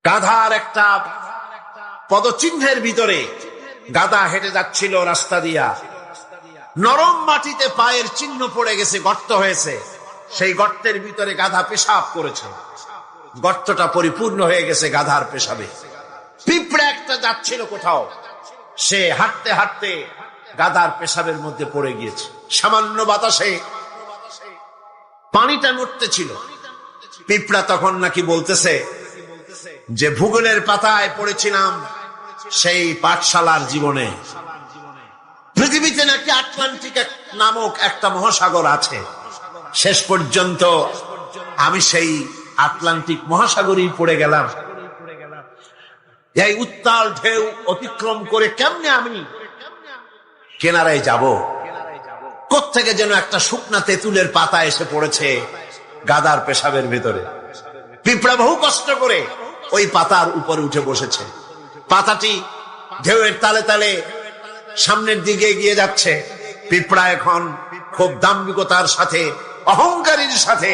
গাধার একটা পদচিহ্নের ভিতরে গাধা হেঁটে যাচ্ছিল রাস্তা দিয়া, নরম মাটিতে পায়ের চিহ্ন পড়ে গেছে, গর্ত হয়েছে, সেই গর্তের ভিতরে গাধা পেশাব করেছে, গর্তটা পরিপূর্ণ হয়ে গেছে গাধার পেশাবে। পিঁপড়া একটা যাচ্ছিল কোথাও, সে হাঁটতে হাঁটতে গাধার পেশাবের মধ্যে পড়ে গিয়েছে, সামান্য বাতাসে পানিটা নড়তেছিল। পিঁপড়া তখন নাকি বলতেছে যে ভূগোলের পাতায় পড়েছিলাম সেই পাঠশালার জীবনে, পৃথিবীতে নাকি আটলান্টিক নামক একটা মহাসাগর আছে, শেষ পর্যন্ত আমি সেই আটলান্টিক মহাসাগরই পড়ে গেলাম। এই উত্তাল ঢেউ অতিক্রম করে কেমনে আমি কেনারায় যাব? কোত্থেকে যেন একটা শুকনা তেঁতুলের পাতা এসে পড়েছে গাধার পেশাবের ভিতরে। পিঁপড়া বহু কষ্ট করে ওই পাতার উপরে উঠে বসেছে। পাতাটি ঢেউয়ের তালে তালে সামনের দিকে এগিয়ে যাচ্ছে। পিঁপড়া এখন খুব দাম্ভিকতার সাথে, অহংকারীর সাথে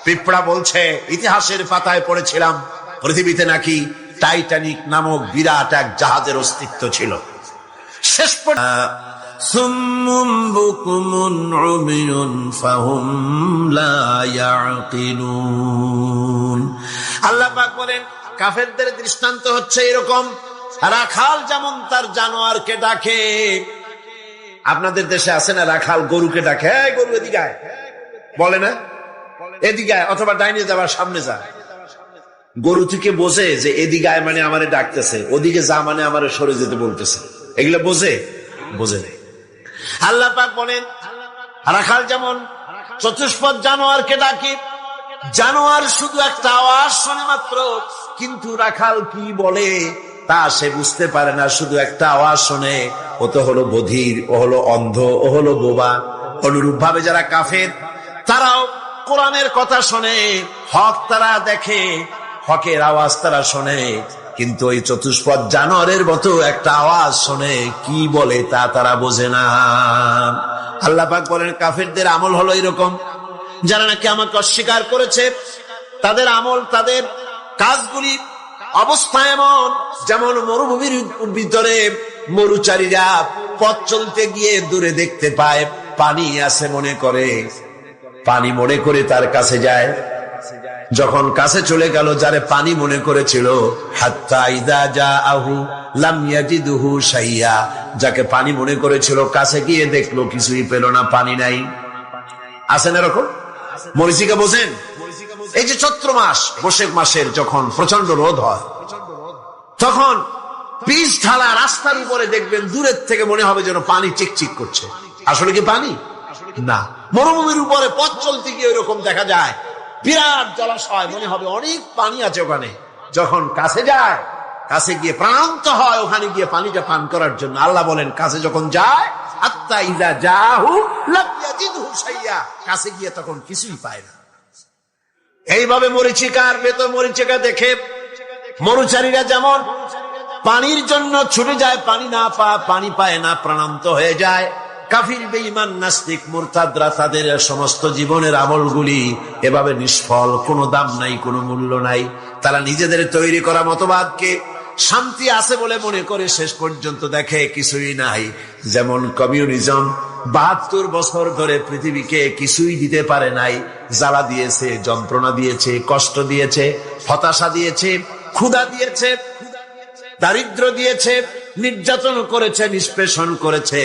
পিঁপড়া বলছে, ইতিহাসের পাতায় পড়েছিলাম পৃথিবীতে নাকি টাইটানিক নামক বিরাট এক জাহাজের অস্তিত্ব ছিল। শেষ আল্লাহ পাক বলেন, কাফেরদের দৃষ্টান্ত হচ্ছে এরকম, রাখাল যেমন তার জানোয়ারকে ডাকে। আপনাদের দেশে আছে না রাখাল গরুকে ডাকে, গরু এদিকে আয়, বলে না এদিকে আয়, অথবা ডাইনে যাবার সামনে যা। গরু থেকে বোঝে যে এদিকে আয় মানে আমারে ডাকতেছে, ওদিকে যা মানে আমারে সরে যেতে বলতেছে। এগুলো বোঝে? বোঝে নেই। আল্লাহ পাক বলেন, রাখাল যেমন চতুষ্পদ জানোয়ারকে ডাকে, জানোয়ার শুধু একটা আওয়াজ শোনে মাত্র, কিন্তু রাখাল কি বলে তা সে বুঝতে পারে না, শুধু একটা আওয়াজ শোনে। ও তো হলো বধির, ও হলো অন্ধ, ও হলো বোবা। অনুরূপ ভাবে যারা কাফের, তারাও কোরআনের কথা শোনে, হক তারা দেখে, হকের আওয়াজ তারা শোনে, কিন্তু ওই চতুষ্পদ জানোয়ারের মতো একটা আওয়াজ শোনে, কি বলে তা তারা বোঝে না। আল্লাহ পাক বলেন, কাফেরদের আমল হলো এরকম, যারা নাকি আমাকে অস্বীকার করেছে, তাদের আমল, তাদের কাজগুলি অবস্থা এমন যেমন মরুভূমির ভিতরে মরুচারীরা পথ চলতে গিয়ে দূরে দেখতে পায় পানি আছে, মনে করে তার কাছে যায়। যখন কাছে চলে গেল, যারে পানি মনে করেছিল, হাত্তা ইযা জাআহু লাম ইয়াজিদহু শাইয়া, যাকে পানি মনে করেছিল কাছে গিয়ে দেখলো কিছুই পেল না, পানি নাই। আছেন এরকম? মরিচিকা বোঝেন? এই যে চৈত্র মাস, বৈশাখ মাসের যখন প্রচন্ড রোদ হয়, তখন পিচ ঢালা রাস্তার উপরে দেখবেন দূরের থেকে মনে হবে যেন পানি চিকচিক করছে। আসলে কি পানি? না। মরুভূমির উপরে পথ চলতে গিয়ে এরকম দেখা যায়, বিরাট জলাশয়, মনে হবে অনেক পানি আছে ওখানে। যখন কাছে যায়, কাছে গিয়ে প্রান্ত হয় ওখানে গিয়ে পানিটা পান করার জন্য, আল্লাহ বলেন কাছে যখন যায়, হাত্তা ইযা জাআহু লাম ইয়াজিদহু শাইয়া, কাছে গিয়ে তখন কিছুই পায় না। এইভাবে মরিচিকার ভেতর মরিচিকা দেখে মরুচারীরা যেমন পানির জন্য ছুটে যায়, পানি পায় না, প্রাণান্ত হয়ে যায়। কাফির, বেঈমান, নাস্তিক, মুরতাদরা, তাদের সমস্ত জীবনের আমলগুলি এভাবে নিষ্ফল, কোনো দাম নাই, কোনো মূল্য নাই। তারা নিজেদের তৈরি করা মতবাদকে শান্তি আছে বলে মনে করে, শেষ পর্যন্ত দেখে কিছুই নাই। যেমন কমিউনিজম ৭২ বছর ধরে পৃথিবীকে কিছুই দিতে পারে নাই, জ্বালা দিয়েছে, যন্ত্রণা দিয়েছে, কষ্ট দিয়েছে, হতাশা দিয়েছে, ক্ষুধা দিয়েছে, দারিদ্র দিয়েছে, নির্যাতন করেছে, নিষ্পেষণ করেছে,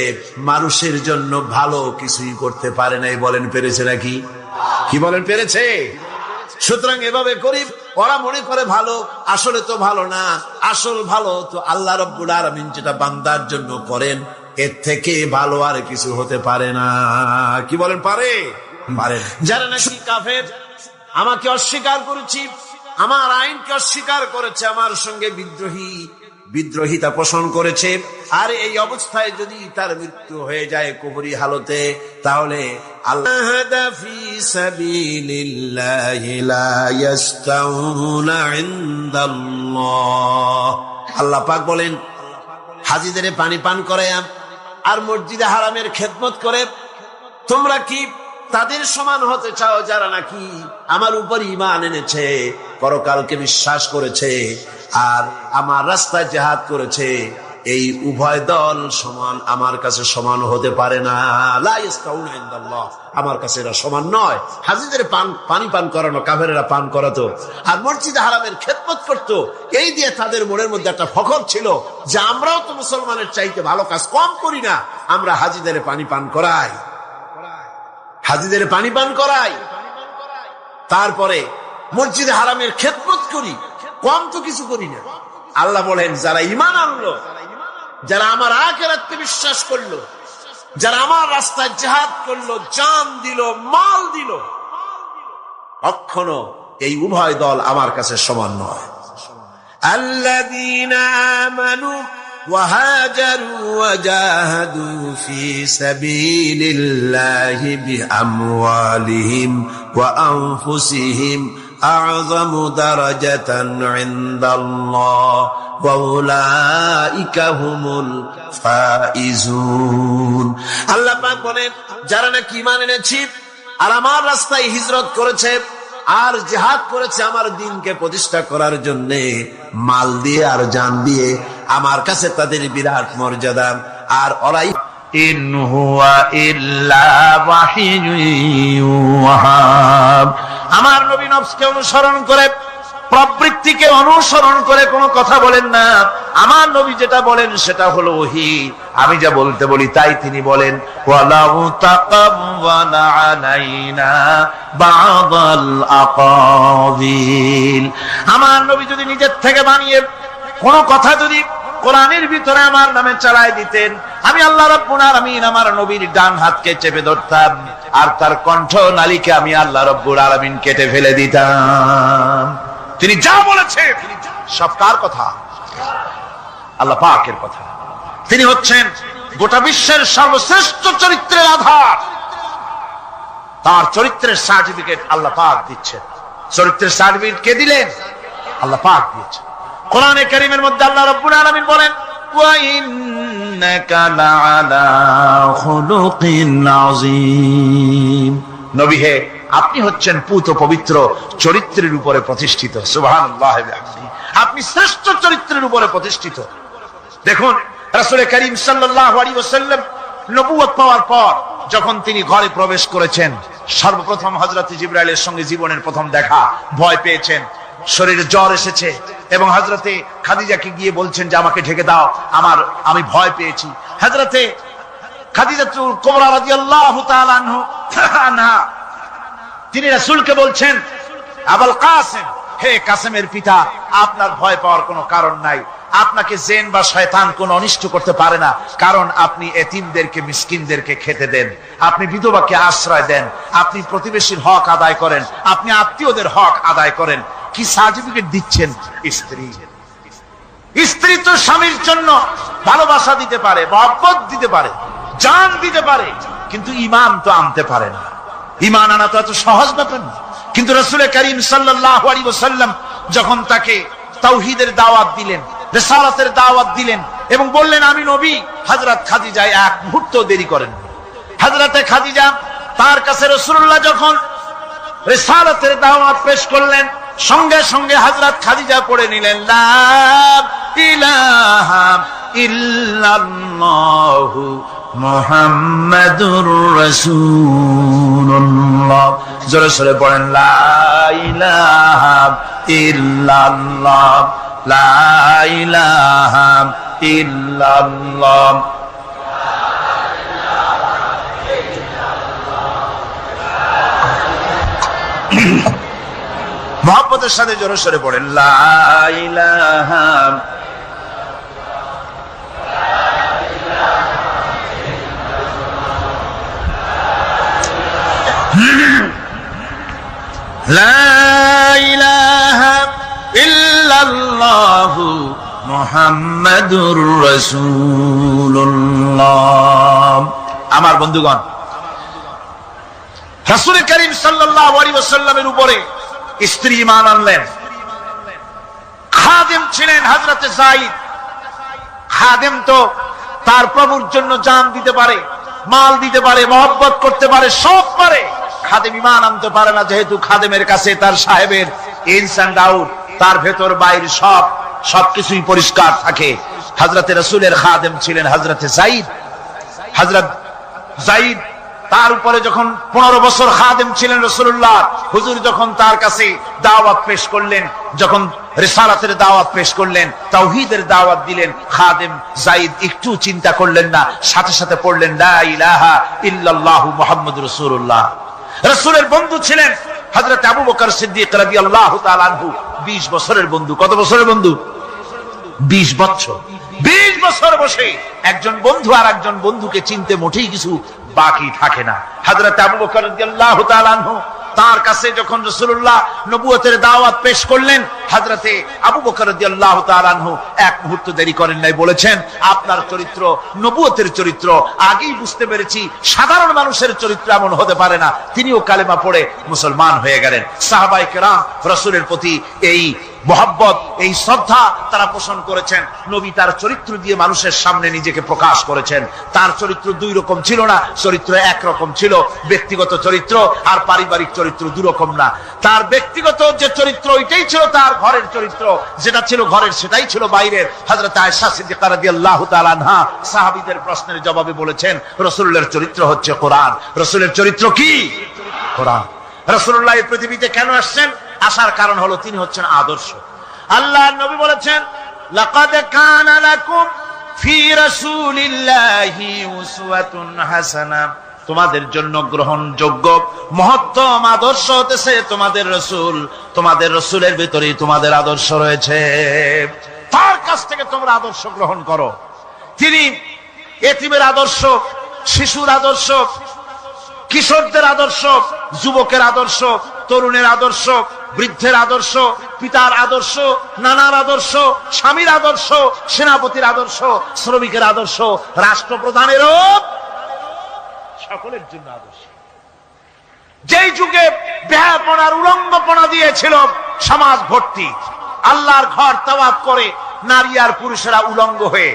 মানুষের জন্য ভালো কিছুই করতে পারে নাই। বলেন পেরেছে নাকি? কি বলেন, পেরেছে? সুতরাং এভাবে গরিব ওরা মনে করে ভালো, আসলে তো ভালো না। আসল ভালো তো আল্লাহ রাব্বুল আলামিন যেটা বান্দার জন্য করেন, এর থেকে ভালো আর কিছু হতে পারে না। কি বলেন, পারে? পারে। যারা নাকি কাফের, আমাকে অস্বীকার করেছি, আমার আইনকে অস্বীকার করেছে, আমার সঙ্গে বিদ্রোহিতা পোষণ করেছে, আর এই অবস্থায় যদি তার মৃত্যু হয়ে যায় কুফরি হালতে, তাহলে আল্লাহ ফি সাবিলিল্লাহি লা ইস্তাউনা ইনদাল্লাহ, আল্লাহ পাক বলেন, হাজীদের পানি পান করায় আর মসজিদে হারামের খেদমত করে তোমরা কি তাদের সমান হতে চাও যারা নাকি আমার উপর ঈমান এনেছে, পরকালকে বিশ্বাস করেছে আর আমার রাস্তায় জিহাদ করেছে। এই উভয় দল সমান আমার কাছে সমান হতে পারে না। লা ইস্তাউনা ইনদাল্লাহ, আমার কাছে এরা সমান নয়। হাজীদের পানি পান করানো কাফেরেরা পান করাতো আর মসজিদে হারামের খেদমত করতো, এই দিয়ে তাদের মনের মধ্যে একটা ফখর ছিল যে আমরাও তো মুসলমানের চাইতে ভালো কাজ কম করি না, আমরা হাজীদের পানি পান করাই, হাজীদের পানি পান করাই, তারপরে মসজিদে হারামের খেদমত করি, কম তো কিছু করি না। আল্লাহ বলেন যারা ঈমান আনলো, যারা আমার আখিরাতকে বিশ্বাস করলো, যারা আমার রাস্তায় জিহাদ করলো, জান দিল, মাল দিল, কখনো এই উভয় দল আমার কাছে সমান নয়। আল্লাযীনা আমানু ওয়া হাজারু ওয়া জাহাদু ফি সাবিলিল্লাহি বিআমওয়ালিহিম ওয়া আনফুসিহিম আ'যামু দারাজাতান ইনদাল্লাহ ওয়া উলাইকা হুমুল ফাইজুন। আল্লাহ পাক বলেন যারা নাকি ঈমান এনেছে আর আমার রাস্তায় হিজরত করেছে আর জিহাদ করেছে আমার দ্বীনকে প্রতিষ্ঠা করার জন্য, মাল দিয়ে আর জান দিয়ে, আমার কাছে তাদের বিরাট মর্যাদা। আর ওরাই ইন হুয়া ইল্লা ওয়াহিয়ুন ইউহা, আমার নবী নফসকে অনুসরণ করে, প্রবৃত্তিকে অনুসরণ করে কোনো কথা বলেন না। আমার নবী যেটা বলেন সেটা হলো ওহী, আমি যা বলতে বলি তাই তিনি বলেন। ওয়ালাউ তাকাওয়ালা আলাইনা বা'দাল আকাবিল, আমার নবী যদি নিজের থেকে বানিয়ে কোনো কথা যদি কোরআনের ভিতরে আমার নামে চালায় দিতেন, আমি আল্লাহ রাব্বুল আলামিন আমার নবীর ডান হাতকে চেপে ধরতাম আর তার কণ্ঠ নালীকে আমি আল্লাহ রাব্বুল আলামিন কেটে ফেলে দিতাম। তিনি যা বলেছেন সব কার কথা? আল্লাহ পাকের কথা। তিনি হচ্ছেন গোটা বিশ্বের সর্বশ্রেষ্ঠ চরিত্রের আধার। তার চরিত্রের সার্টিফিকেট আল্লাহ পাক দিচ্ছেন। চরিত্রের সার্টিফিকেট কে দিলেন? আল্লাহ পাক দিয়েছেন। কোরআনে কারীমের মধ্যে আল্লাহ রাব্বুল আলামিন বলেন ওয়া ইন্নাকা লাআলা খুলুকিন আযীম, নবী হে আপনি হচ্ছেন পুত পবিত্র চরিত্রের উপরে প্রতিষ্ঠিত। সুবহানাল্লাহ, আপনি শ্রেষ্ঠ চরিত্রের উপরে প্রতিষ্ঠিত। দেখুন রাসূল করিম সাল্লাল্লাহু আলাইহি ওয়াসাল্লাম নবুয়ত পাওয়ার পর যখন তিনি ঘরে প্রবেশ করেছেন, সর্বপ্রথম হযরত জিবরাইলের সঙ্গে জীবনের প্রথম দেখা, ভয় পেয়েছেন, শরীরে জ্বর এসেছে এবং হযরতে খাদিজাকে গিয়ে বলছেন যে আমাকে ঢেকে দাও, আমি ভয় পেয়েছি। হযরতে খাদিজাতুল কুবরা রাদিয়াল্লাহু তাআলা আনহা তিনি রাসূলকে বলছেন আবুল কাসেম, হে কাসেমের পিতা, আপনার ভয় পাওয়ার কোনো কারণ নাই, আপনাকে জিন বা শয়তান কোনো অনিষ্ট করতে পারে না, কারণ আপনি এতিমদেরকে মিসকিনদেরকে খেতে দেন, আপনি বিধবাকে আশ্রয় দেন, আপনি প্রতিবেশীর হক আদায় করেন, আপনি আত্মীয়দের হক আদায় করেন। কি সার্টিফিকেট দিচ্ছেন? স্ত্রী তো স্বামীর জন্য ভালোবাসা দিতে পারে, মহব্বত দিতে পারে, জান দিতে পারে, কিন্তু ঈমান তো আনতে পারে না। ঈমান আনা তো এত সহজ ব্যাপার না। কিন্তু রাসূল করিম সাল্লাল্লাহু আলাইহি ওয়াসাল্লাম যখন তাকে তাওহীদের দাওয়াত দিলেন, রিসালাতের দাওয়াত দিলেন এবং বললেন আমি নবী, হযরত খাদিজা এক মুহূর্ত দেরি করেন। হযরতে খাদিজা তার কাছে রাসূলুল্লাহ যখন রিসালাতের দাওয়াত পেশ করলেন, সঙ্গে সঙ্গে হযরত খাদিজা পড়ে নিলেন লা ইলাহা ইল্লাল্লাহু মুহাম্মাদুর রাসূলুল্লাহ। জোরে সোরে পড়েন লা ইলাহা ইল্লাল্লাহ, লা ইলাহা ইল্লাল্লাহ। মুহাব্বতের সাথে জোরে সোরে পড়েন লা ইলাহা লা ইলাহা ইল্লাল্লাহু মুহাম্মাদুর রাসূলুল্লাহ। আমার বন্ধুগণ, রাসূল করিম সাল্লাল্লাহু আলাইহি ওয়াসাল্লামের উপরে স্ত্রী ঈমান আনলেন। খাদেম ছিলেন হযরতে যায়েদ। খাদেম তো তার প্রভুর জন্য জান দিতে পারে, মাল দিতে পারে, মহব্বত করতে পারে, সব পারে, খাদেম ঈমান আনতে পারে না, যেহেতু খাদেমের কাছে তার সাহেবের ইনস এন্ড আউট, তার ভেতর বাইরে সবকিছুই পরিষ্কার থাকে। হযরতে রাসূলের খাদেম ছিলেন হযরতে যায়েদ। হযরত যায়েদ তার উপরে যখন 15 বছর খাদেম ছিলেন রাসূলুল্লাহ, হুজুর যখন তার কাছে দাওয়াত পেশ করলেন, যখন রিসালাতের দাওয়াত পেশ করলেন, তাওহীদের দাওয়াত দিলেন, খাদেম যায়েদ একটু চিন্তা করলেন না, সাথে সাথে পড়লেন লা ইলাহা ইল্লাল্লাহু মুহাম্মাদুর রাসূলুল্লাহ। রাসূলের বন্ধু ছিলেন হযরত আবু বকর সিদ্দিক রাদিয়াল্লাহু তাআলা আনহু, 20 বছরের বন্ধু। কত বছরের বন্ধু? 20 বছর। 20 বছর বসে একজন বন্ধু আর একজন বন্ধুকে চিনতে মোটেই কিছু বাকি থাকে না। হযরত আবু বকর রাদিয়াল্লাহু তাআলা আনহু তার কাছে যখন রাসূলুল্লাহ নবুয়তের দাওয়াত পেশ করলেন, হযরতে আবু বকর রাদিয়াল্লাহু তাআলা আনহু এক মুহূর্ত দেরি করেন নাই, বলেছেন আপনার চরিত্র নবুয়তের চরিত্র। আগেই বুঝতে পেরেছি সাধারণ মানুষের চরিত্র এমন হতে পারে না। তিনিও কালেমা পড়ে মুসলমান হয়ে গেলেন। সাহাবায়ে কেরাম রাসূলের প্রতি এই মোহাব্বত, এই শ্রদ্ধা তারা পোষণ করেছেন। নবী তার চরিত্র দিয়ে মানুষের সামনে নিজেকে প্রকাশ করেছেন। তার চরিত্র দুই রকম ছিল না, চরিত্র একরকম ছিল। ব্যক্তিগত চরিত্র আর পারিবারিক চরিত্র দুরকম না। তার ব্যক্তিগত যে চরিত্র ওইটাই ছিল তার ঘরের চরিত্র, যেটা ছিল ঘরের সেটাই ছিল বাইরের। হযরত আয়েশা সিদ্দিকা রাদিয়াল্লাহু তাআলা আনহা সাহাবীদের প্রশ্নের জবাবে বলেছেন রাসূলের চরিত্র হচ্ছে কোরআন। রাসূলের চরিত্র কি? কোরআন। রাসূলুল্লাহ এই পৃথিবীতে কেন আসছেন? আসার কারণ হলো তিনি হচ্ছেন আদর্শ। আল্লাহর নবী বলেছেন লাকাদ কানা লাকুম ফি রাসূলিল্লাহি উসওয়াতুন হাসানাহ, তোমাদের জন্য গ্রহণযোগ্য মহত্তম আদর্শ হতেছে তোমাদের রাসূল। তোমাদের রাসূলের ভিতরেই তোমাদের আদর্শ রয়েছে, তার কাছ থেকে তোমরা আদর্শ গ্রহণ করো। তিনি এতিমের আদর্শ, শিশুর আদর্শ, কিশোরদের আদর্শ, যুবকের আদর্শ, তরুণের আদর্শ, বৃদ্ধের আদর্শ, পিতার আদর্শ, নানার আদর্শ, স্বামীর আদর্শ, সেনাপতির আদর্শ, শ্রমিকের আদর্শ, রাষ্ট্রপ্রধানেরও সকলের জন্য আদর্শ। যেই যুগে বেহায়াপনার উলঙ্গপনা দিয়েছিল সমাজ ভর্তি, আল্লাহর ঘর তাওয়াফ করে নারী আর পুরুষেরা উলঙ্গ হয়ে,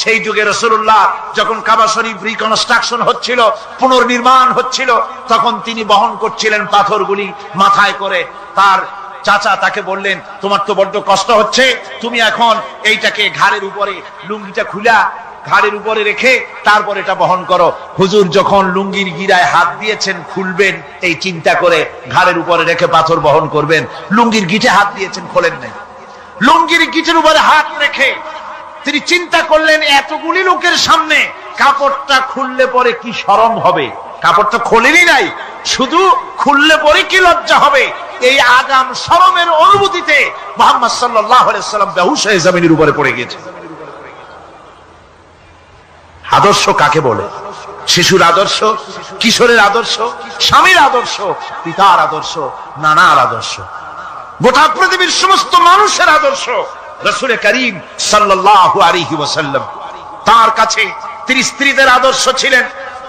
সেই যুগে রাসূলুল্লাহ যখন কাবা শরীফ রিকনস্ট্রাকশন হচ্ছিল, পুনর্নির্মাণ হচ্ছিল, তখন তিনি বহন করছিলেন পাথরগুলি মাথায় করে। তার চাচা তাকে বললেন তোমার তো বড্ড কষ্ট হচ্ছে, তুমি এখন এইটাকে ঘাড়ের উপরে, লুঙ্গিটা খুলা ঘাড়ের উপরে রেখে তারপর এটা বহন করো। হুজুর যখন লুঙ্গির গিরায় হাত দিয়েছেন খুলবেন এই চিন্তা করে, ঘাড়ের উপরে রেখে পাথর বহন করবেন, লুঙ্গির গিটে হাত দিয়েছেন, খোলেন নাই। লুঙ্গির গিটের উপরে হাত রেখে তিনি চিন্তা করলেন এতগুলি লোকের সামনে কাপড়টা খুললে পরে কি শরম হবে। কাপড়টা খোলেনি নাই, শুধু খুললে পরে কি লজ্জা হবে। এই আগাম শরমের অনুভূতিতে মুহাম্মদ সাল্লাল্লাহু আলাইহি ওয়াসাল্লাম বেহুশ হয়ে জমিনের উপরে পড়ে গেছে। আদর্শ কাকে বলে? শিশুর আদর্শ, কিশোরের আদর্শ, স্বামীর আদর্শ, পিতার আদর্শ, নানার আদর্শ, গোটা পৃথিবীর সমস্ত মানুষের আদর্শ রাসূল করিম সাল্লাল্লাহু আলাইহি ওয়াসাল্লাম। তার কাছে তিনি স্ত্রীদের আদর্শ ছিলেন,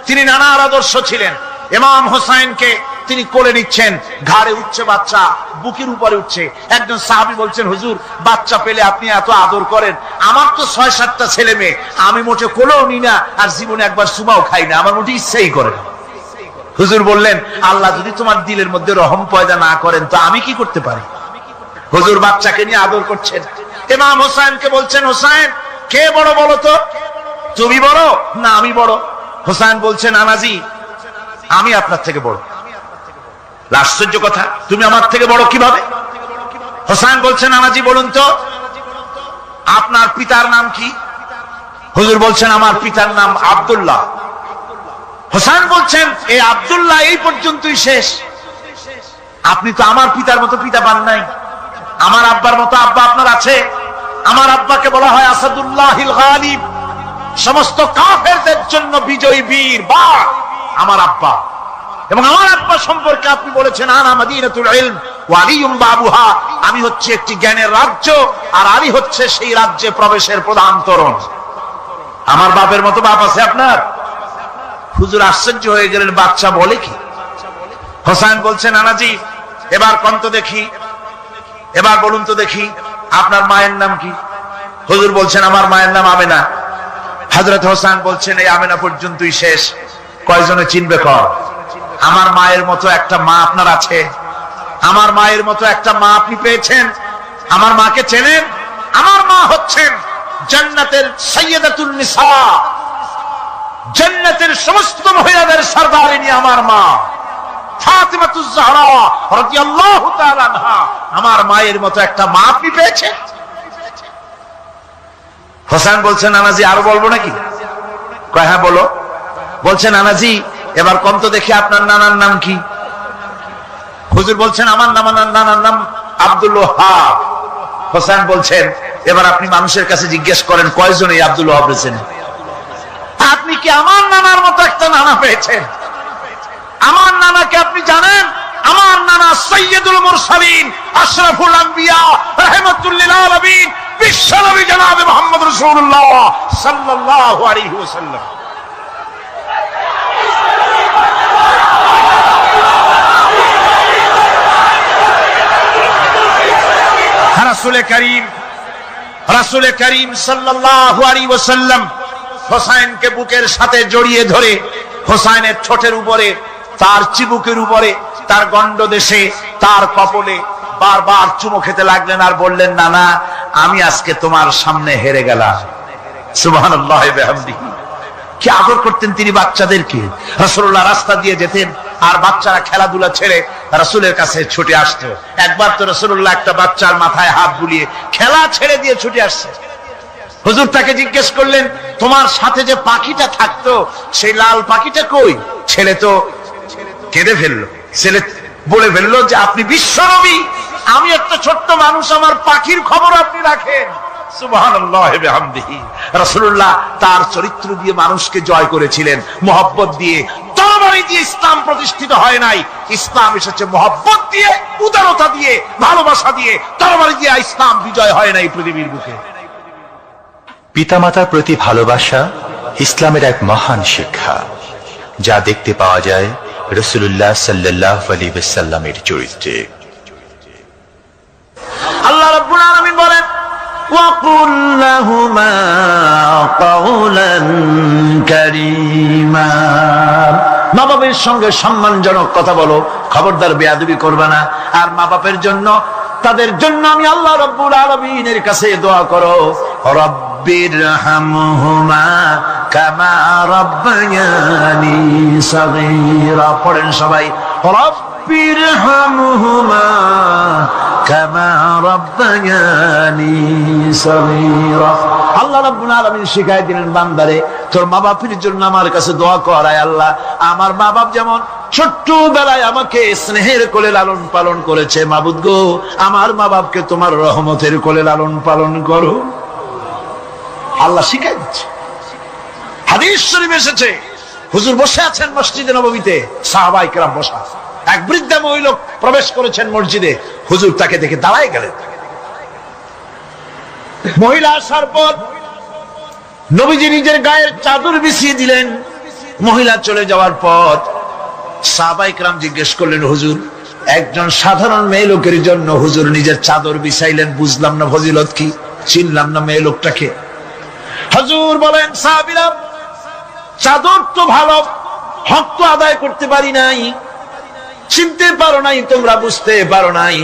তিনি নানার আদর্শ ছিলেন। ইমাম হোসেনকে তিনি কোলে নিচ্ছেন, ঘাড়ে উঠছে বাচ্চা, বুকের উপরে উঠছে। একজন সাহাবী বলছেন হুজুর বাচ্চা পেলে আপনি এত আদর করেন, আমার তো ৬-৭টা ছেলে মেয়ে, আমি মোটে কোলেও নি না আর জীবনে একবার সুমাও খাই না, আমার মোটে ইচ্ছাই করে না। হুজুর বললেন আল্লাহ যদি তোমার দিলের মধ্যে রহম পয়দা না করেন তো আমি কি করতে পারি। হুজুর বাচ্চাকে নিয়ে আদর করছেন। ইমাম হোসেনকে বলছেন হোসেন কে বড় বলো তো, তুমি বড় না আমি বড়? হোসেন বলছেন নানাজি আমি আপনার থেকে বড়। আশ্চর্য কথা, তুমি আমার থেকে বড় কিভাবে? হোসেন বলছেন নানাজি বলুন তো আপনার পিতার নাম কি? হুজুর বলছেন আমার পিতার নাম আব্দুল্লাহ। হোসেন বলছেন এই আব্দুল্লাহ এই পর্যন্তই শেষ, আপনি তো আমার পিতার মতো পিতা পান নাই, আমার আব্বার মতো আব্বা আপনার আছে। আমার আব্বাকে বলা হয় আসাদুল্লাহিল গালিব, সমস্ত কাফেরদের জন্য বিজয়ী বীর বাঘ আমার আব্বা। এবং আমার আব্বা সম্পর্কে আপনি বলেছেন আনা মাদিনাতুল ইলম ওয়া আলিয়ুম বাবুহা, আমি হচ্ছে একটি জ্ঞানের রাজ্য আর আলী হচ্ছে সেই রাজ্যে প্রবেশের প্রধান তোরণ। আমার বাপের মতো বাপ আছে আপনার? হুজুর আশ্চর্য হয়ে গেলেন, বাচ্চা বলে কি? হোসেন বলছেন নানাজি এবার কন্ত দেখি, এবার বলুন তো দেখি আপনার মায়ের নাম কি? হুজুর বলছেন আমার মায়ের নাম আমেনা। হযরত হোসেন বলছেন এই আমেনা পর্যন্তই শেষ, কয়জনে চিনবে কর? আমার মায়ের মতো একটা মা আপনার আছে? আমার মায়ের মতো একটা মা আপনি পেয়েছেন? আমার মাকে চেনেন? আমার মা হচ্ছেন জান্নাতের সাইয়্যিদাতুন নিসা, জান্নাতের সমস্ত মহিলাদের সরদারিনী আমার মা ফাতিমাতুজ জাহরা রাদিয়াল্লাহু তাআলা আনহা। আমার মায়ের মতো একটা মা আপনি পেয়েছেন? হোসেন বলছেন, নানাজি আরো বলবো নাকি? কয় হ্যাঁ বলো। বলছেন, নানাজি এবার কম তো দেখি আপনার নানার নাম কি? হুজুর বলছেন, আমার নানার নাম আব্দুল ওয়াহাব। হোসেন বলছেন, এবার আপনি মানুষের কাছে জিজ্ঞেস করেন কয়জন এই আব্দুল ওয়াহাব রয়েছেন? আপনি কি আমার নানার মতো একটা নানা পেয়েছেন? আমার নানাকে আপনি জানেন? আমার নানা সাইয়্যিদুল মুরসালিন, আশরাফুল আম্বিয়া, রাহমাতুল লিল আলামিন, বিশ্বনবী জনাবে মুহাম্মদ রাসূলুল্লাহ সাল্লাল্লাহু আলাইহি ওয়াসাল্লাম। রাসূল করিম সাল্লাল্লাহু আলাইহি ওয়াসাল্লাম হোসেনকে বুকের সাথে জড়িয়ে ধরে হোসেনের ঠোঁটের উপরে, তার চিবুকের উপরে, তার গন্ডদেশে, তার কপলে বারবার চুমো খেতে লাগলেন আর বললেন, নানা আমি আজকে তোমার সামনে হেরে গেলাম। সুবহানাল্লাহ ওয়া বিহামদিহি। কি আদর করতেন তিনি বাচ্চাদেরকে। রাসূলুল্লাহ রাস্তা দিয়ে যেতেন আর বাচ্চারা খেলাধুলা ছেড়ে রাসূলের কাছে ছুটে আসতো। একবার তো রাসূলুল্লাহ একটা বাচ্চার মাথায় হাত বুলিয়ে খেলা ছেড়ে দিয়ে ছুটে আসছে। হুজুর তাকে জিজ্ঞেস করলেন, তোমার সাথে যে পাখিটা থাকতো সেই লাল পাখিটা কই? ছেলে তো কেঁদে ফেললো। ছেলে বলে ফেললো যে আপনি বিশ্বনবী, আমি একটা ছোট্ট মানুষ, আমার পাখির খবর আপনি রাখেন। সুবহানাল্লাহ ওয়া বিহামদিহি। রাসূলুল্লাহ তার চরিত্র দিয়ে মানুষকে জয় করেছিলেন, মহব্বত দিয়ে। তরবারি দিয়ে ইসলাম প্রতিষ্ঠিত হয় নাই, ইসলাম এসেছে মহব্বত দিয়ে, উদারতা দিয়ে, ভালোবাসা দিয়ে। তরবারি দিয়ে ইসলাম বিজয় হয় নাই পৃথিবীর বুকে। পিতামাতার প্রতি ভালোবাসা ইসলামের এক মহান শিক্ষা, যা দেখতে পাওয়া যায় রাসূলুল্লাহ সাল্লাল্লাহু আলাইহি ওয়াসাল্লামের চরিত্রে। আল্লাহ রাব্বুল আলামিন বলেন, وَقُلْ لَهُمَا قَوْلًا كَرِيمًا। মা বাবার সঙ্গে সম্মানজনক কথা বলো, খবরদার বেয়াদবি করবে না। আর মা বাবার জন্য, তাদের জন্য আমি আল্লাহ রাব্বুল আলামিনের কাছে দোয়া করো, রব্বিরহামহুমা কামা রাব্বায়ানি সাগীরা। পড়েন সবাই, রব্বিরহামহুমা কামা রাব্বায়ানি সাগীরা। আল্লাহ রাব্বুল আলামিন শিখাই দিলেন, বান্দারে তোর মা বাপের জন্য আমার কাছে দোয়া করায়। আল্লাহ আমার মা বাপ যেমন ছোট্টবেলায় আমাকে স্নেহের কোলে লালন পালন করেছে, মাবুদ গো আমার মা বাপকে তোমার রহমতের কোলে লালন পালন করো। আল্লাহ শিখাই দিচ্ছে। হাদিস শরীফ এসেছে, হুজুর বসে আছেন মসজিদে নববীতে, সাহাবায়ে কেরাম বসা। এক বৃদ্ধা মহিলা প্রবেশ করেছেন মসজিদে, হুজুর তাকে দেখে দাঁড়ায় গেলেন। মহিলা আসার পর নবীজি নিজের গায়ের চাদর বিছিয়ে দিলেন। মহিলা চলে যাওয়ার পর সাহাবায়ে কেরাম জিজ্ঞেস করলেন, হুজুর একজন সাধারণ মেয়ে লোকের জন্য হুজুর নিজের চাদর বিছাইলেন, বুঝলাম না ফজিলত কি, চিনলাম না মেয়ে লোকটাকে। হুজুর বলেন, সাহাবীরা চাদর তো ভালো, হক তো আদায় করতে পারি নাই, চিনতে পারো নাই, তোমরা বুঝতে পারো নাই।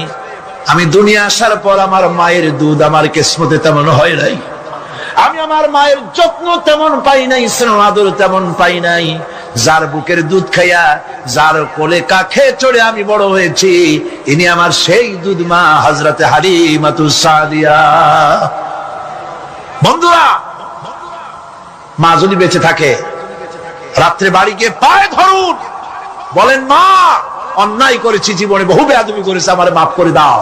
আমি দুনিয়া আসার পর আমার মায়ের দুধ আমার কিসমতে তেমন হয় নাই, আমি আমার মায়ের যত্ন তেমন পাই নাই, স্নেহ আদর তেমন পাই নাই। যার বুকের দুধ খাইয়া, যার কোলে কাখে চড়ে আমি বড় হয়েছি, ইনি আমার সেই দুধ মা হযরতে হালিমাতুস সাদিয়া। বন্ধুরা, মা যদি বেঁচে থাকে, রাত্রে বাড়ি গিয়ে পায়ে ধরুন, বলেন মা অন্যায় করেছি, জীবনে বহু বেয়াদবি করেছি, আমারে মাফ করে দাও।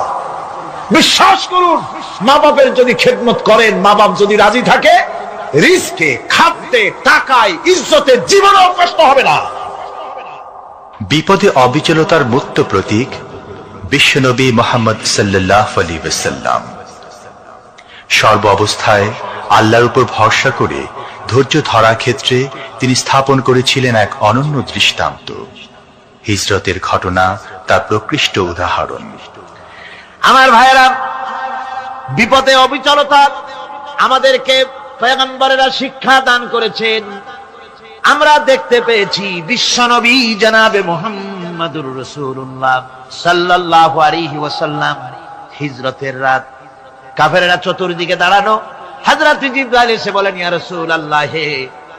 বিশ্বাস করুন, মা বাপের যদি খেদমত করেন, মা বাপ যদি রাজি থাকে, রিজকে, খাদ্যে, টাকায়, ইজ্জতে জীবনেও কষ্ট হবে না। বিপদে অবিচলতার মুক্ত প্রতীক বিশ্বনবী মুহাম্মদ সাল্লাল্লাহু আলাইহি ওয়াসাল্লাম। সর্ব অবস্থায় আল্লাহর উপর ভরসা করে ধৈর্য ধরার ক্ষেত্রে তিনি স্থাপন করেছিলেন এক অনন্য দৃষ্টান্ত। হিজরতের ঘটনা তার প্রকৃষ্ট উদাহরণ। আমার ভাইয়েরা, বিপদে অবিচলতা আমাদেরকে পয়গম্বরেরা শিক্ষা দান করেছেন। আমরা দেখতে পেয়েছি বিশ্বনবী জনাবে মুহাম্মদুর রাসূলুল্লাহ সাল্লাল্লাহু আলাইহি ওয়াসাল্লাম হিজরতের রাত, কাফেরেরা চতুর্দিকে দাঁড়ানো। হযরত জিবরাইল এসে বলেন, ইয়া রাসূলুল্লাহ, হে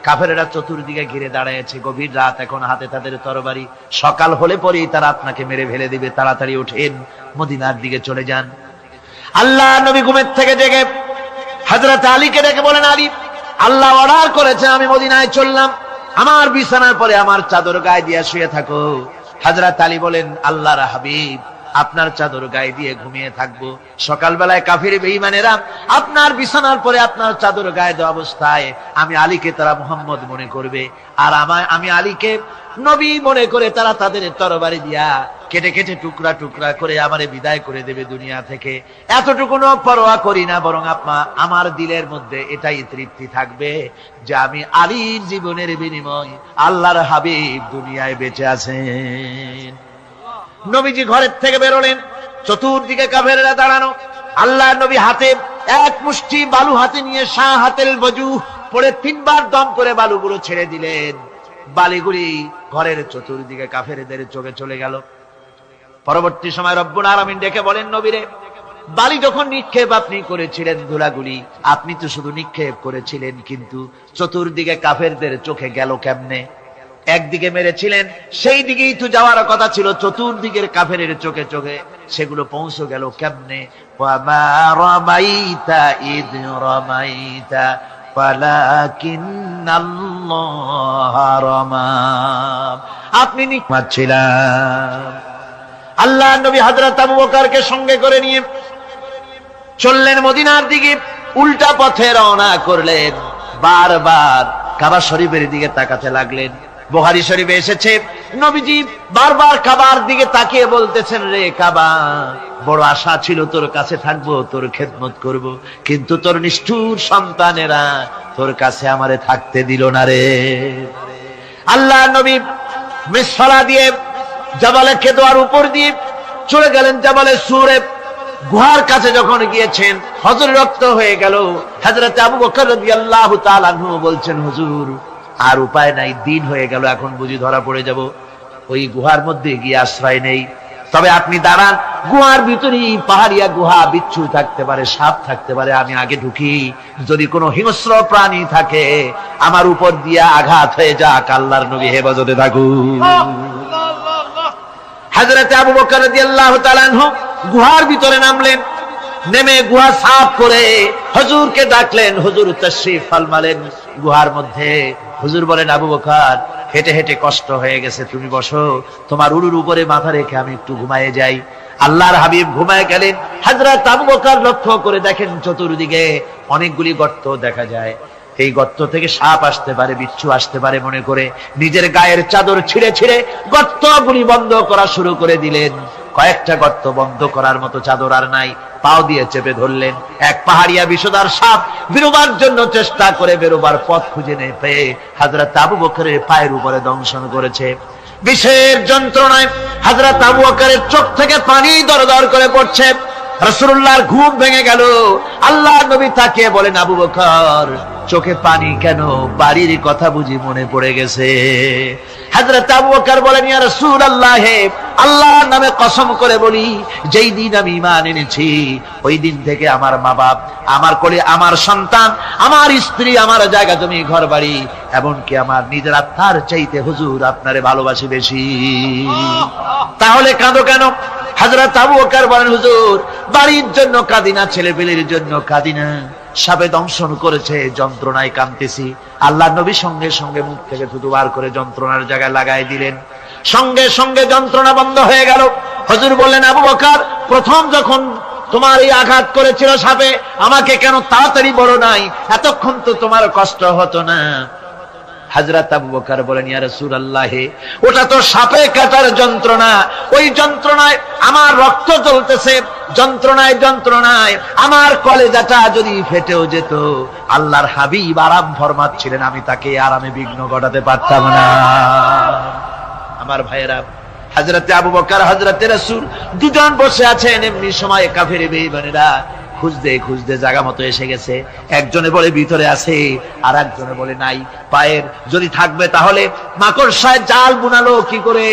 কাফেরেরা চতুর্দিকে ঘিরে দাঁড়িয়েছে, গভীর রাত, এখন হাতে তাদের তরবারি, সকাল হলে পরেই তারা আপনাকে মেরে ফেলে দিবে, তাড়াতাড়ি উঠেন, মদিনার দিকে চলে যান। আল্লাহ নবী ঘুমের থেকে জেগে হযরত আলীকে ডেকে বলেন, আলী, আল্লাহ অর্ডার করেছে আমি মদিনায় চললাম, আমার বিছানার পরে আমার চাদর গায়ে দিয়ে শুয়ে থাকো। হযরত আলী বলেন, আল্লাহর হাবিব, আপনার চাদর গায়ে দিয়ে ঘুমিয়ে থাকবো, সকালবেলায় কাফির বেঈমানেরা আপনার বিছানার পরে আপনার চাদর গায়ে দেওয়া অবস্থায় আমি আলীকে তারা মুহাম্মদ মনে করবে, আর আমি আলীকে নবী মনে করে তারা তাদের তরবারি দিয়া কেটে কেটে টুকরা টুকরা করে আমারে বিদায় করে দেবে দুনিয়া থেকে। এতটুকুনো পরোয়া করি না, বরং আমার দিলের মধ্যে এটাই তৃপ্তি থাকবে যে আমি আলীর জীবনের বিনিময় আল্লাহর হাবিব দুনিয়ায় বেঁচে আছেন। নবীজি ঘরের থেকে বেরোলেন, চতুর্দিকে কাফেরেরা দাঁড়ানো। আল্লাহ নবী হাতে এক মুষ্টি বালু হাতে নিয়ে শাহাতেল বজু পড়ে তিনবার দম করে বালুগুলো ছেড়ে দিলেন। বালিগুলি ঘরের চতুর্দিকে কাফেরদের চোখে চলে গেল। পরবর্তী সময় রব্বুল আলামিন ডেকে বলেন, নবীরে, বালি যখন নিক্ষেপ আপনি করেছিলেন, ধুলাগুলি আপনি তো শুধু নিক্ষেপ করেছিলেন, কিন্তু চতুর্দিকে কাফেরদের চোখে গেল কেমনে? একদিকে মেরেছিলেন, সেই দিকেই তো যাওয়ার কথা ছিল, চতুর্দিকের কাফেরের চোখে চোখে সেগুলো পৌঁছে গেল কেমনে? ওয়ামা রামাইতা ইদ রামাইতা ওয়ালাকিন্নাল্লাহ রামা। আপনি মারছিলেন। আল্লাহ নবী হযরত আবু বকরকে সঙ্গে করে নিয়ে চললেন মদিনার দিকে, উল্টা পথে রওনা করলেন। বারবার কাবা শরীফের দিকে তাকাতে লাগলেন। বুখারী শরীফে এসেছে, নবীজি বারবার কাবার দিকে তাকিয়ে বলতেছেন, রে কাবা, বড় আশা ছিল তোর কাছে থাকবো, তোর খেদমত করব, কিন্তু তোর নিষ্ঠুর সন্তানেরা তোর কাছে আমারে থাকতে দিল না রে। আল্লাহ নবী মিসফালা দিয়ে জাবালে কেদোয়ার উপর দিয়ে চলে গেলেন জাবালে সুরে। গুহার কাছে যখন গিয়েছেন, হযর রক্ত হয়ে গেল। হযরত আবু বকর রাদিয়াল্লাহু তাআলা আনহু বলছেন, হুজুর, আর উপায় নাই, দিন হয়ে গেল, এখন বুঝি ধরা পড়ে যাব, ওই গুহার মধ্যে গিয়ে আশ্রয় নেই। তবে আপনি দাঁড়ান, গুহার ভিতরেই পাহাড়িয়া গুহা, বিচ্ছু থাকতে পারে, সাপ থাকতে পারে, আমি আগে ঢুকি, যদি কোনো হিংস্র প্রাণী থাকে আমার উপর দিয়া আঘাত হয়ে যাক, আল্লাহর নবী হেফাজতে থাকুন। হযরত আবু বকর রাদিয়াল্লাহু তাআলা আনহু গুহার ভিতরে নামলেন। নেমে গুহা সাফ করে হুজুরকে ডাকলেন। হুজুর তাশরীফ ফরমালেন গুহার মধ্যে। হুজুর বলেন, আবু বকর, হেঁটে হেঁটে কষ্ট হয়ে গেছে, তুমি বসো, তোমার উরুর উপরে মাথা রেখে আমি একটু ঘুমায়ে যাই। আল্লাহর হাবিব ঘুমায় গেলেন। হযরত আবু বকর লক্ষ্য করে দেখেন চতুর্দিকে অনেকগুলি গর্ত দেখা যায়। এই গর্ত থেকে সাপ আসতে পারে, বিচ্ছু আসতে পারে মনে করে নিজের গায়ের চাদর ছিঁড়ে ছিঁড়ে গর্তগুলি বন্ধ করা শুরু করে দিলেন। কয়েকটা গর্ত বন্ধ করার মতো চাদর আর নাই, পাও দিয়ে চেপে ধরলেন। এক পাহাড়িয়া বিষধর সাপ বেরোবার জন্য চেষ্টা করে বেরোবার পথ খুঁজে নেই পেয়ে হযরত আবু বকরের পায়ের উপরে দংশন করেছে। বিষের যন্ত্রণায় হযরত আবু বকরের চোখ থেকে পানি দরদর করে পড়ছে। রাসূলুল্লাহর ঘুম ভেঙে গেল। আল্লাহর নবী তাকিয়ে বলেন, আবু বকর, চোখে পানি কেন? বাড়ির কথা বুঝি মনে পড়ে গেছে? হযরত আবু বকর বলেন, ইয়া রাসূলুল্লাহ, আল্লাহর নামে কসম করে বলি, যেই দিন আমি ঈমান এনেছি ওই দিন থেকে আমার মা বাপ, আমার কোলে আমার সন্তান, আমার স্ত্রী, আমার জায়গা জমি ঘর বাড়ি, এমনকি আমার নিজের আত্মার চাইতে হুজুর আপনারে ভালোবাসি বেশি। তাহলে কাঁদো কেন? হযরত আবু বকর বলেন, হুজুর, বাড়ির জন্য কাঁদি না, ছেলেপেলের জন্য কাঁদি না, সাপে দংশন করেছে, যন্ত্রণায় কাঁদতেছি। আল্লাহ নবী সঙ্গে সঙ্গে মুখ থেকে থুতু বার করে যন্ত্রণার জায়গায় লাগাই দিলেন। সঙ্গে সঙ্গে যন্ত্রণা বন্ধ হয়ে গেল। হুজুর বললেন, আবু বকর, প্রথম যখন তোমার এই আঘাত করেছিল সাপে, আমাকে কেন তাড়াতাড়ি বলো নাই? এতক্ষণ তো তোমার কষ্ট হতো না। হযরত আবু বকর বলেন, ইয়া রাসূলুল্লাহ, ওটা তো সাপে কাটার যন্ত্রণা, ওই যন্ত্রণায় আমার রক্ত জ্বলতেছে, যন্ত্রণায় যন্ত্রণায় আমার কলেজাটা যদি ফেটেও যেত। আল্লাহর হাবিব আরাম ফরমাচ্ছিলেন, আমি তাকে আরামে বিঘ্ন ঘটাতে পারতাম না। আমার ভাইয়েরা, হযরত আবু বকর, হযরত রাসূল দুজন বসে আছেন। এমনি সময় কাফের বেঈমানেরা খুঁজতে খুঁজতে জায়গা মতো এসে গেছে। একজনে বলে ভিতরে আছে, আর একজনে বলে নাই। পায়ের যদি থাকবে তাহলে মাকড়সায় জাল বুনালো কি করে,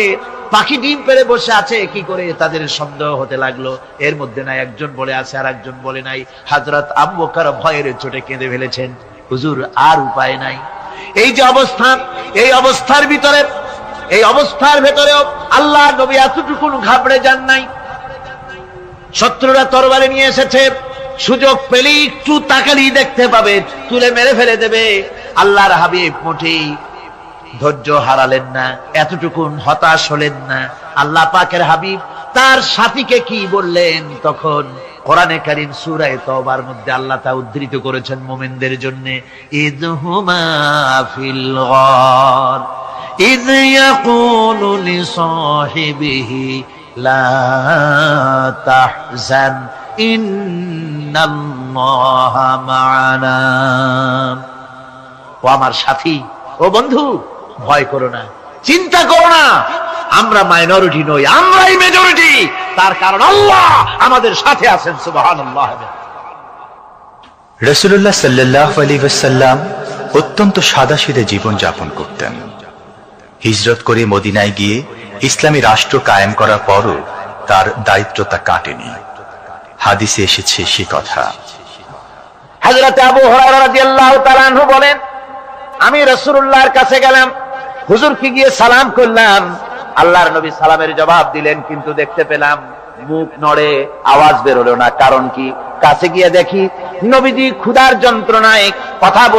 পাখি ডিম পেড়ে বসে আছে কি করে, তাদের সন্দেহ হতে লাগলো। এর মধ্যে নাই, একজন বলে আছে আর একজন বলে নাই। হযরত আবু বকর ভয়ের চোটে কেঁদে ফেলেছেন, হুজুর আর উপায় নাই। এই যে অবস্থান, এই অবস্থার ভিতরে, এই অবস্থার ভেতরেও আল্লাহ নবী এতটুকু ঘাবড়ে যান নাই। শত্রুরা তরবারি নিয়ে এসেছে, সুযোগ পেলেই একটু তাকালেই দেখতে পাবে, তুলে মেরে ফেলে দেবে। আল্লাহর হাবিব মোটেই ধৈর্য হারালেন না, এতটুকু হতাশ হলেন না। আল্লাহ পাকের হাবিব তার সাথীকে কি বললেন? তখন কোরআনে কারীম সূরা তাওবার মধ্যে আল্লাহ তা উদ্ধৃত করেছেন মুমিনদের জন্য, ইযহুমা ফিল গার ইয ইয়াকুলু লিসাহিবিহি লা তাহজান ইন্নাল্লাহা মা'ানা। ও আমার সাথী, ও বন্ধু, ভয় করো না, চিন্তা করো না, আমরা মাইনরিটি নই, আমরাই মেজরিটি। তার কারণ আল্লাহ আমাদের সাথে আছেন। সুবহানাল্লাহ। রাসূলুল্লাহ সাল্লাল্লাহু আলাইহি ওয়াসাল্লাম অত্যন্ত সাদাসিধে জীবন যাপন করতেন। হিজরত করে মদিনায় গিয়ে ইসলামী রাষ্ট্র কায়েম করার পরও তার দায়িত্বটা কাটেনি। হাদিসে এসেছে সে কথা। হযরত আবু হুরায়রা রাদিয়াল্লাহু তাআলা আনহু বলেন, আমি রাসূলুল্লাহর কাছে গেলাম, হুজুরকে গিয়ে সালাম করলাম। আল্লাহর নবী সালামের জবাব দিলেন, কিন্তু দেখতে পেলাম মুখ নড়ে, আওয়াজ বেরোলো না। কারণ কি? কাছে গিয়ে দেখি নবীজি ক্ষুধার যন্ত্রণায় কথা বলতে